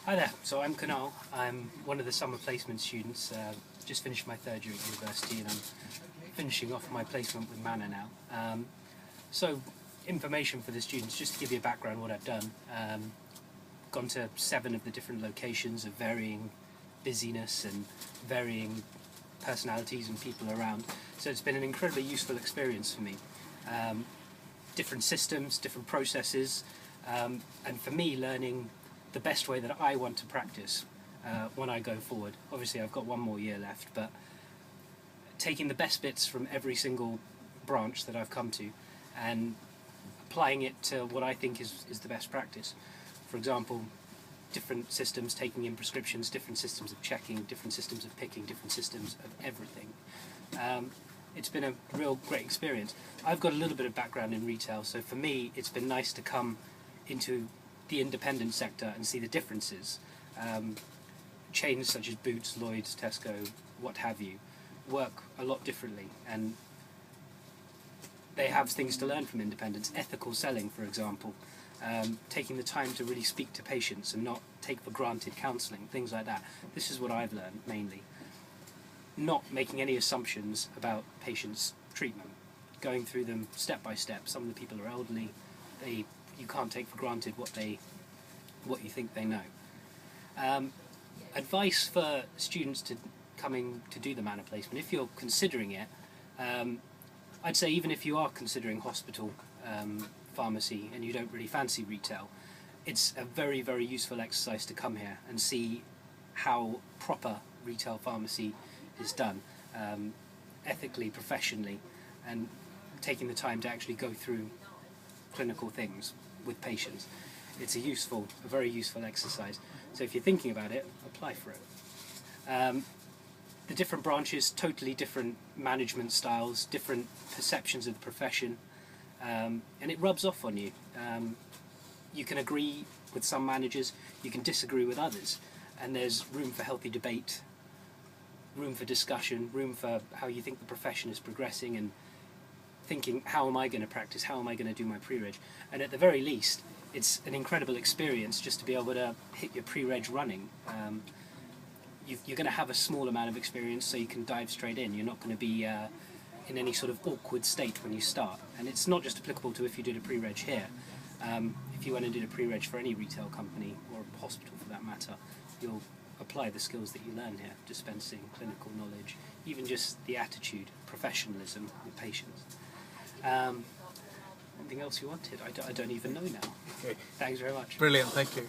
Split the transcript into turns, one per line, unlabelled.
Hi there, so I'm Kunal. I'm one of the summer placement students, just finished my third year at university and I'm finishing off my placement with Manor now. So information for the students, just to give you a background on what I've done. Gone to 7 of the different locations of varying busyness and varying personalities and people around. So it's been an incredibly useful experience for me. Different systems, different processes, and for me learning the best way that I want to practice when I go forward. Obviously I've got one more year left, but taking the best bits from every single branch that I've come to and applying it to what I think is the best practice. For example, different systems taking in prescriptions, different systems of checking, different systems of picking, different systems of everything. It's been a real great experience. I've got a little bit of background in retail, so for me it's been nice to come into the independent sector and see the differences. Chains such as Boots, Lloyd's, Tesco, what have you, work a lot differently, and they have things to learn from independents. Ethical selling, for example, taking the time to really speak to patients and not take for granted counselling, things like that. This is what I've learned mainly. Not making any assumptions about patients' treatment, going through them step by step. Some of the people are elderly, you can't take for granted what you think they know. Advice for students coming to do the Manor placement, if you're considering it, I'd say even if you are considering hospital pharmacy and you don't really fancy retail, it's a very, very useful exercise to come here and see how proper retail pharmacy is done, ethically, professionally, and taking the time to actually go through clinical things with patients. It's a very useful exercise. So if you're thinking about it, apply for it. The different branches, totally different management styles, different perceptions of the profession, and it rubs off on you. You can agree with some managers, you can disagree with others, and there's room for healthy debate, room for discussion, room for how you think the profession is progressing, and thinking, how am I going to practice, how am I going to do my pre-reg? And at the very least, it's an incredible experience just to be able to hit your pre-reg running. You're going to have a small amount of experience, so you can dive straight in. You're not going to be in any sort of awkward state when you start. And it's not just applicable to if you did a pre-reg here. If you went and did a pre-reg for any retail company, or a hospital for that matter, you'll apply the skills that you learn here, dispensing, clinical knowledge, even just the attitude, professionalism with patients. Anything else you wanted? I don't even know now.
Okay.
Thanks very much.
Brilliant, thank you.